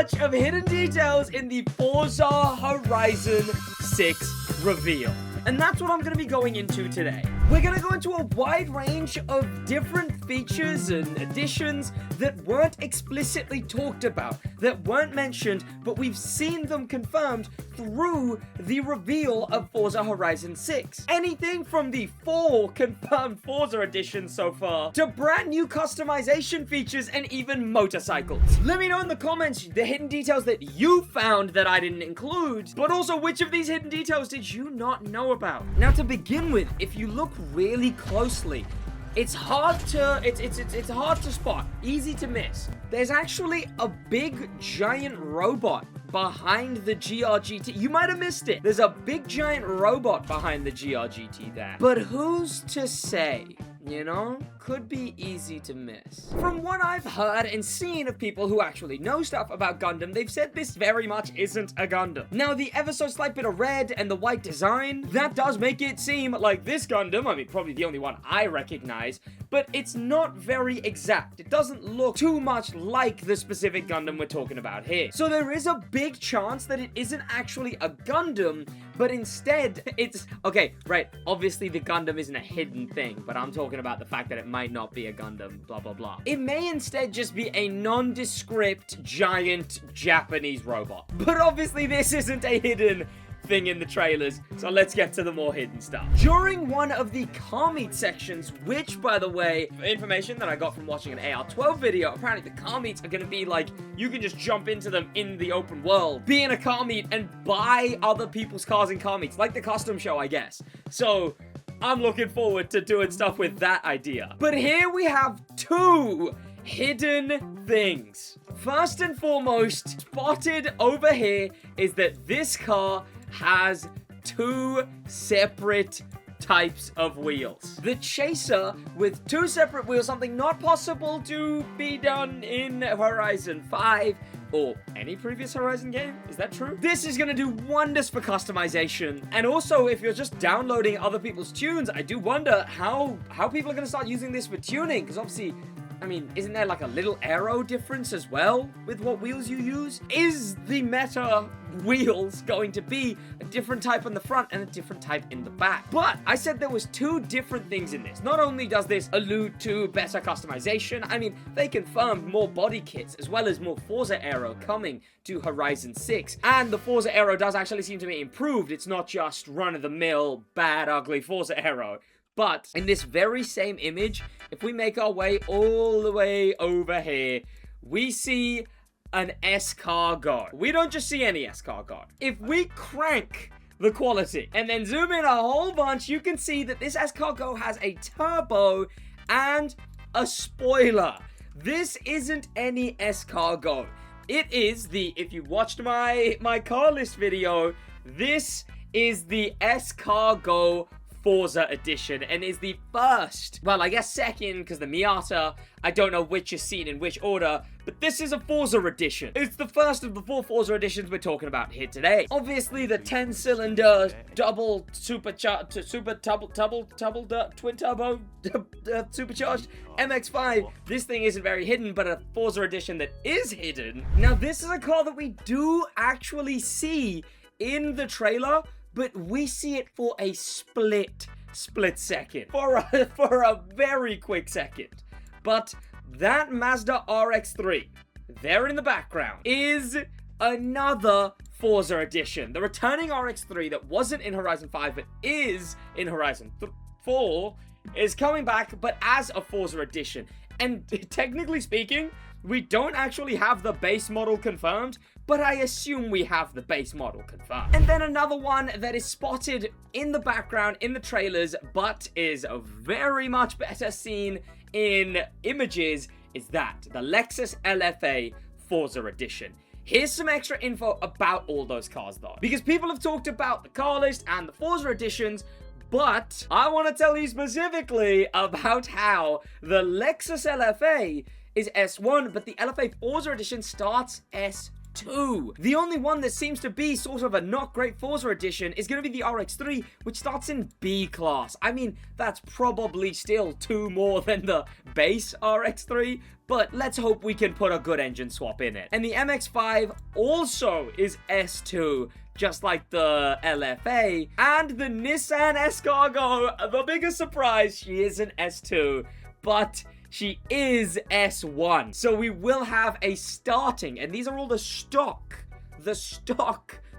much of hidden details in the Forza Horizon 6 reveal. And that's what I'm going to be going into today. We're going to go into a wide range of different features and additions that weren't explicitly talked about, that weren't mentioned, but we've seen them confirmed through the reveal of Forza Horizon 6. Anything from the 4 confirmed Forza editions so far, to brand new customization features and even motorcycles. Let me know in the comments the hidden details that you found that I didn't include, but also which of these hidden details did you not know about? Now, to begin with, if you look really closely, it's hard to spot, easy to miss. There's actually a big giant robot behind the GRGT. You might have missed it. There's a big giant robot behind the GRGT there. But who's to say? You know, could be easy to miss. From what I've heard and seen of people who actually know stuff about Gundam, they've said this very much isn't a Gundam. Now, the ever so slight bit of red and the white design, that does make it seem like this Gundam, I mean, probably the only one I recognize, but it's not very exact. It doesn't look too much like the specific Gundam we're talking about here. So there is a big chance that it isn't actually a Gundam, but instead it's, okay, right, obviously the Gundam isn't a hidden thing, but I'm talking about the fact that it might not be a Gundam, blah, blah, blah. It may instead just be a nondescript giant Japanese robot. But obviously this isn't a hidden thing in the trailers, so let's get to the more hidden stuff. During one of the car meet sections, which, by the way, information that I got from watching an AR12 video, apparently the car meets are gonna be like, you can just jump into them in the open world, be in a car meet, and buy other people's cars in car meets, like the custom show, I guess. So I'm looking forward to doing stuff with that idea. But here we have two hidden things. First and foremost, spotted over here is that this car has two separate types of wheels. The Chaser with two separate wheels, something not possible to be done in Horizon 5 or any previous Horizon game. Is that true? This is gonna do wonders for customization. And also, if you're just downloading other people's tunes, I do wonder how people are gonna start using this for tuning, because obviously, I mean, isn't there like a little aero difference as well with what wheels you use? Is the meta wheels going to be a different type on the front and a different type in the back? But I said there was two different things in this. Not only does this allude to better customization, I mean, they confirmed more body kits as well as more Forza Aero coming to Horizon 6. And the Forza Aero does actually seem to be improved. It's not just run-of-the-mill, bad, ugly Forza Aero. But in this very same image, if we make our way all the way over here, we see an escargot. We don't just see any escargot. If we crank the quality and then zoom in a whole bunch, you can see that this escargot has a turbo and a spoiler. This isn't any escargot. It is the, if you watched my car list video, this is the escargot Forza edition, and is the first, well, I guess second, because the Miata, I don't know which is seen in which order, but this is a Forza edition. It's the first of the 4 Forza editions we're talking about here today. Obviously, the 10-cylinder, double supercharged, twin turbo, supercharged MX-5. This thing isn't very hidden, but a Forza edition that is hidden. Now, this is a car that we do actually see in the trailer, but we see it for a split second. For a very quick second. But that Mazda RX-3, there in the background, is another Forza edition. The returning RX-3 that wasn't in Horizon 5, but is in Horizon 4, is coming back, but as a Forza edition. And technically speaking, we don't actually have the base model confirmed, but I assume we have the base model confirmed. And then another one that is spotted in the background in the trailers, but is very much better seen in images, is that the Lexus LFA Forza Edition. Here's some extra info about all those cars though, because people have talked about the car list and the Forza editions, but I want to tell you specifically about how the Lexus LFA is S1, but the LFA Forza Edition starts S2. S2. The only one that seems to be sort of a not great Forza edition is going to be the RX3, which starts in B class. I mean, that's probably still 2 more than the base RX3, but let's hope we can put a good engine swap in it. And the MX-5 also is S2, just like the LFA, and the Nissan Escargot, the biggest surprise, she is an S2, but she is S1. So we will have a starting, and these are all the stock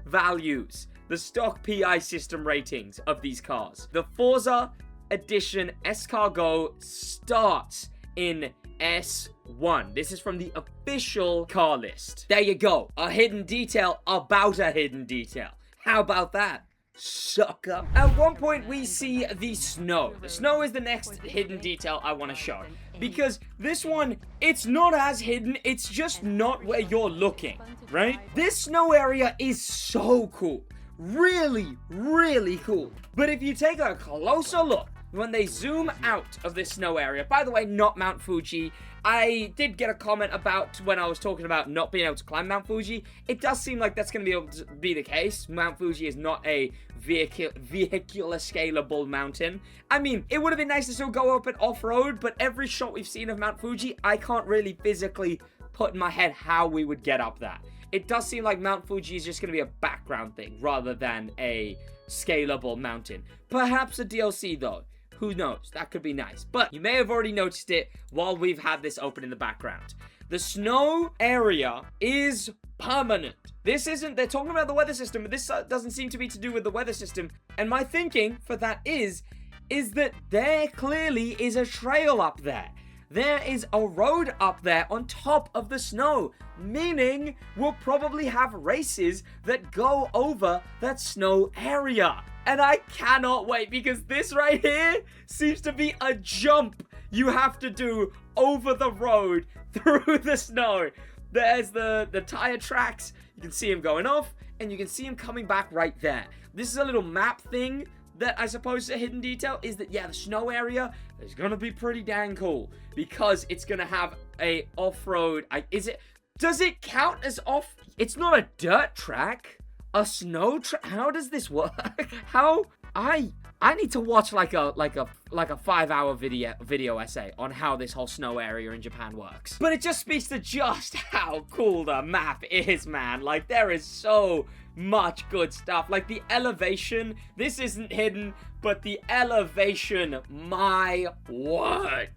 values, the stock PI system ratings of these cars. The Forza Edition Escargot starts in S1. This is from the official car list. There you go. A hidden detail about a hidden detail. How about that, sucker? At one point, we see the snow. The snow is the next hidden detail I want to show. Because this one, it's not as hidden. It's just not where you're looking, right? This snow area is so cool. Really, really cool. But if you take a closer look, when they zoom out of this snow area, by the way, not Mount Fuji. I did get a comment about when I was talking about not being able to climb Mount Fuji. It does seem like that's going to be able to be the case. Mount Fuji is not a vehicular scalable mountain. I mean, it would have been nice to still go up it off-road, but every shot we've seen of Mount Fuji, I can't really physically put in my head how we would get up that. It does seem like Mount Fuji is just going to be a background thing rather than a scalable mountain. Perhaps a DLC though. Who knows? That could be nice. But you may have already noticed it while we've had this open in the background. The snow area is permanent. This isn't, they're talking about the weather system, but this doesn't seem to be to do with the weather system. And my thinking for that is that there clearly is a trail up there. There is a road up there on top of the snow, meaning we'll probably have races that go over that snow area. And I cannot wait, because this right here seems to be a jump you have to do over the road through the snow. There's the tire tracks. You can see him going off, and you can see him coming back right there. This is a little map thing that I suppose is a hidden detail, is that, yeah, the snow area is going to be pretty dang cool, because it's going to have a off-road. Does it count as off? It's not a dirt track. A snow track? How does this work? I need to watch like a 5-hour video essay on how this whole snow area in Japan works. But it just speaks to just how cool the map is, man. Like, there is so much good stuff. Like, the elevation, this isn't hidden, but the elevation, my word,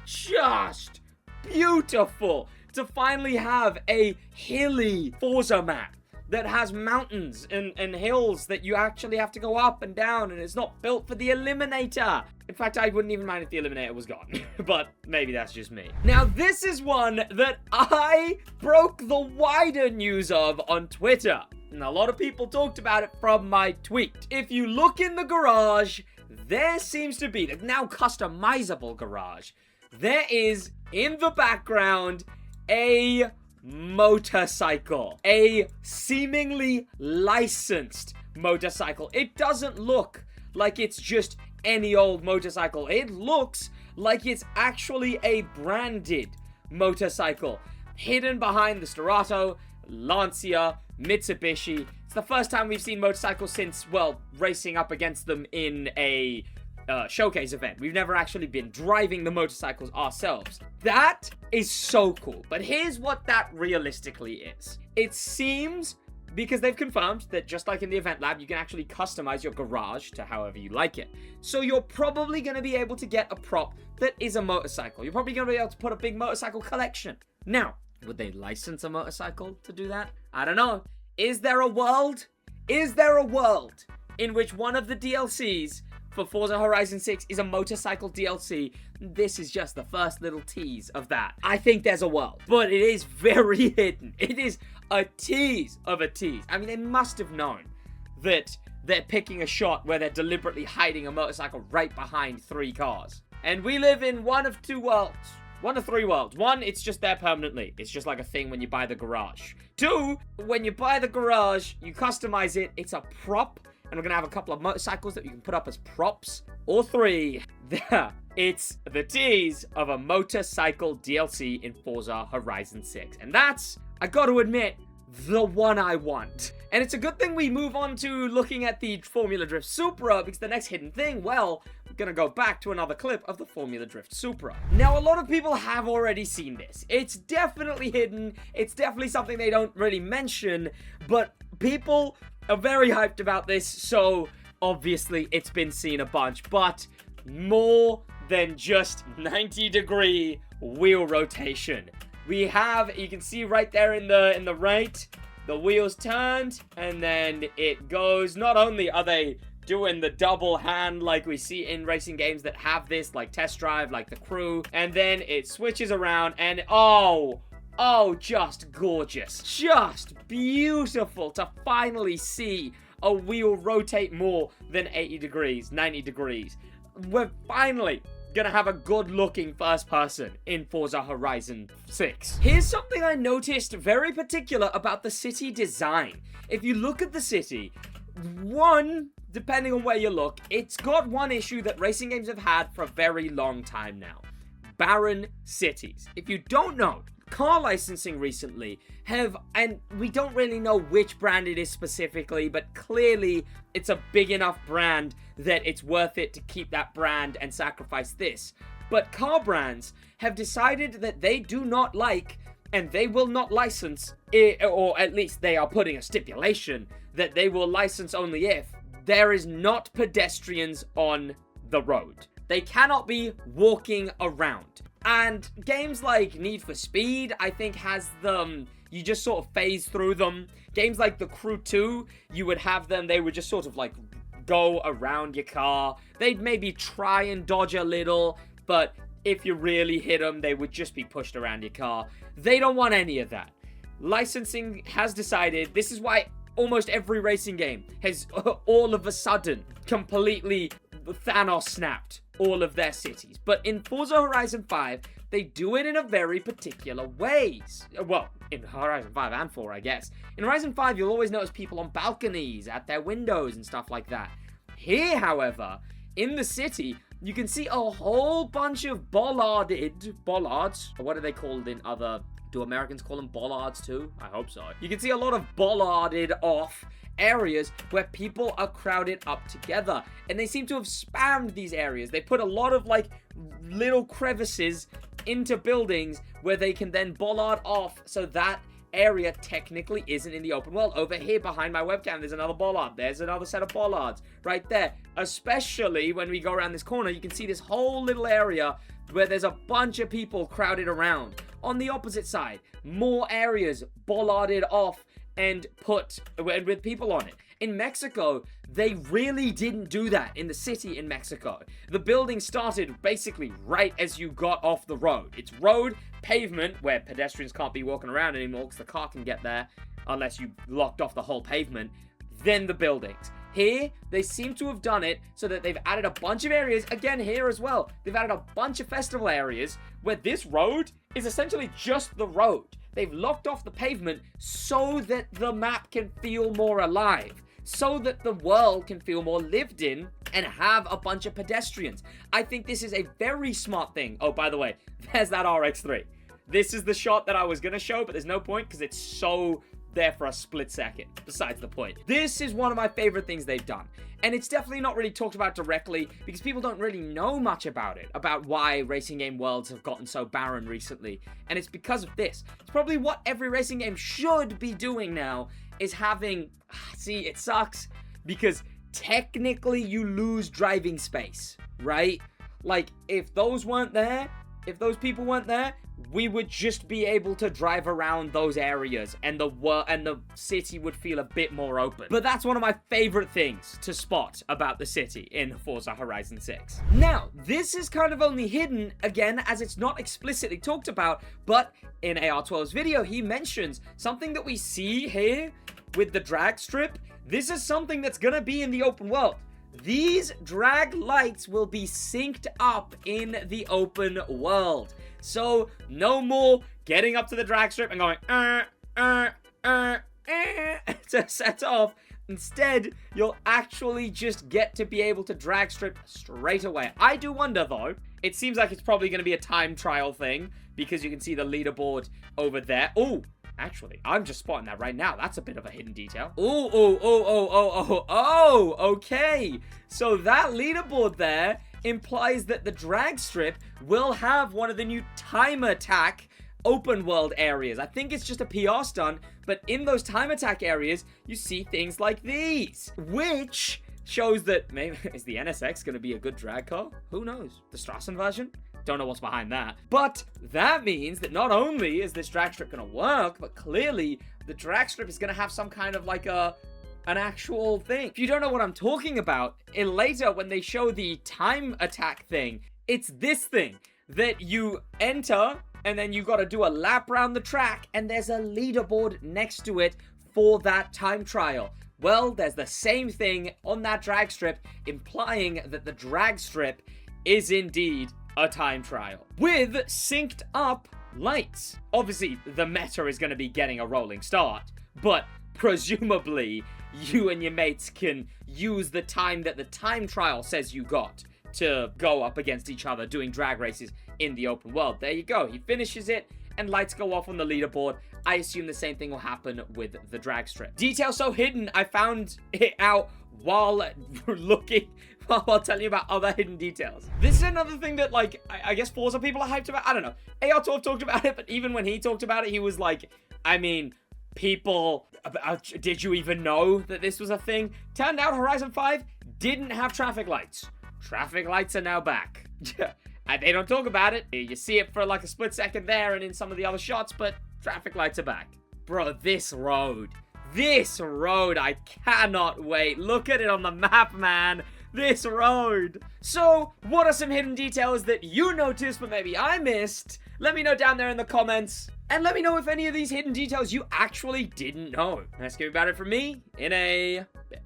just beautiful to finally have a hilly Forza map that has mountains and hills that you actually have to go up and down, and it's not built for the Eliminator. In fact, I wouldn't even mind if the Eliminator was gone, but maybe that's just me. Now, this is one that I broke the wider news of on Twitter, and a lot of people talked about it from my tweet. If you look in the garage, there seems to be, the now customizable garage, there is, in the background, a motorcycle. A seemingly licensed motorcycle. It doesn't look like it's just any old motorcycle. It looks like it's actually a branded motorcycle, hidden behind the Sterato, Lancia, Mitsubishi. It's the first time we've seen motorcycles since, well, racing up against them in a showcase event. We've never actually been driving the motorcycles ourselves. That is so cool. But here's what that realistically is. It seems, because they've confirmed that just like in the event lab, you can actually customize your garage to however you like it. So you're probably going to be able to get a prop that is a motorcycle. You're probably going to be able to put a big motorcycle collection. Now, would they license a motorcycle to do that? I don't know. Is there a world? Is there a world in which one of the DLCs for Forza Horizon 6 is a motorcycle DLC? This is just the first little tease of that. I think there's a world, but it is very hidden. It is a tease of a tease. I mean, they must have known that they're picking a shot where they're deliberately hiding a motorcycle right behind 3 cars. And we live in one of 2 worlds. One of 3 worlds. 1, it's just there permanently. It's just like a thing when you buy the garage. 2, when you buy the garage, you customize it. It's a prop. And we're going to have a couple of motorcycles that you can put up as props. Or 3, it's the tease of a motorcycle DLC in Forza Horizon 6. And that's, I got to admit, the one I want. And it's a good thing we move on to looking at the Formula Drift Supra, because the next hidden thing, well, I'm gonna go back to another clip of the Formula Drift Supra. Now, a lot of people have already seen this. It's definitely hidden. It's definitely something they don't really mention, but people are very hyped about this, so obviously it's been seen a bunch. But more than just 90-degree wheel rotation. We have, you can see right there in the right, the wheels turned, and then it goes. Not only are they doing the double hand like we see in racing games that have this, like Test Drive, like The Crew, and then it switches around, and oh, just gorgeous. Just beautiful to finally see a wheel rotate more than 80 degrees, 90 degrees. We're finally gonna have a good-looking first person in Forza Horizon 6. Here's something I noticed very particular about the city design. If you look at the city, depending on where you look, it's got one issue that racing games have had for a very long time now. Barren cities. If you don't know, car licensing recently and we don't really know which brand it is specifically, but clearly it's a big enough brand that it's worth it to keep that brand and sacrifice this. But car brands have decided that they do not like, and they will not license it, or at least they are putting a stipulation that they will license only if there is not pedestrians on the road. They cannot be walking around. And games like Need for Speed, I think, has them, you just sort of phase through them. Games like The Crew 2, you would have them, they would just sort of like go around your car. They'd maybe try and dodge a little, but if you really hit them, they would just be pushed around your car. They don't want any of that. Licensing has decided, this is why almost every racing game has all of a sudden completely Thanos snapped all of their cities. But in Forza Horizon 5, they do it in a very particular ways. Well, in Horizon 5 and 4, I guess. In Horizon 5, you'll always notice people on balconies, at their windows, and stuff like that. Here, however, in the city, you can see a whole bunch of bollards, or what are they called in other... Do Americans call them bollards too? I hope so. You can see a lot of bollarded off areas where people are crowded up together. And they seem to have spammed these areas. They put a lot of, like, little crevices into buildings where they can then bollard off, so that area technically isn't in the open world. Over here behind my webcam, there's another bollard. There's another set of bollards right there. Especially when we go around this corner, you can see this whole little area where there's a bunch of people crowded around. On the opposite side, more areas bollarded off and put with people on it. In Mexico, they really didn't do that in the city in Mexico. The building started basically right as you got off the road. It's road, pavement, where pedestrians can't be walking around anymore because the car can get there unless you locked off the whole pavement, then the buildings. Here, they seem to have done it so that they've added a bunch of areas, again here as well. They've added a bunch of festival areas where this road is essentially just the road. They've locked off the pavement so that the map can feel more alive, so that the world can feel more lived in and have a bunch of pedestrians. I think this is a very smart thing. Oh, by the way, there's that RX-3. This is the shot that I was going to show, but there's no point because it's so there for a split second. Besides the point. This is one of my favorite things they've done. And it's definitely not really talked about directly because people don't really know much about it, about why racing game worlds have gotten so barren recently. And it's because of this. It's probably what every racing game should be doing now, is having... See, it sucks because technically you lose driving space, right? Like, if those weren't there, if those people weren't there, we would just be able to drive around those areas and the city would feel a bit more open. But that's one of my favorite things to spot about the city in Forza Horizon 6. Now, this is kind of only hidden, again, as it's not explicitly talked about, but in AR12's video, he mentions something that we see here with the drag strip. This is something that's gonna be in the open world. These drag lights will be synced up in the open world. So, no more getting up to the drag strip and going, to set off. Instead, you'll actually just get to be able to drag strip straight away. I do wonder, though, it seems like it's probably going to be a time trial thing, because you can see the leaderboard over there. Oh, Actually, I'm just spotting that right now. That's a bit of a hidden detail. Oh, okay. So that leaderboard there implies that the drag strip will have one of the new time attack open world areas. I think it's just a PR stunt, but in those time attack areas, you see things like these, which shows that maybe is the NSX going to be a good drag car? Who knows? The Strassen version? Don't know what's behind that. But that means that not only is this drag strip going to work, but clearly the drag strip is going to have some kind of like an actual thing. If you don't know what I'm talking about, later when they show the time attack thing, it's this thing that you enter and then you got to do a lap around the track and there's a leaderboard next to it for that time trial. Well, there's the same thing on that drag strip, implying that the drag strip is indeed a time trial with synced up lights. Obviously, the meta is going to be getting a rolling start, but presumably you and your mates can use the time that the time trial says you got to go up against each other doing drag races in the open world. There you go. He finishes it and lights go off on the leaderboard. I assume the same thing will happen with the drag strip. Detail so hidden, I found it out while looking, while telling you about other hidden details. This is another thing that, like, I guess Forza people are hyped about. I don't know. AR12 talked about it, but even when he talked about it, he was like, I mean, people, did you even know that this was a thing? Turned out Horizon 5 didn't have traffic lights. Traffic lights are now back. They don't talk about it. You see it for like a split second there and in some of the other shots, but traffic lights are back. Bro, this road, I cannot wait. Look at it on the map, man. This road. So, what are some hidden details that you noticed but maybe I missed? Let me know down there in the comments. And let me know if any of these hidden details you actually didn't know. That's gonna be about it from me in a bit.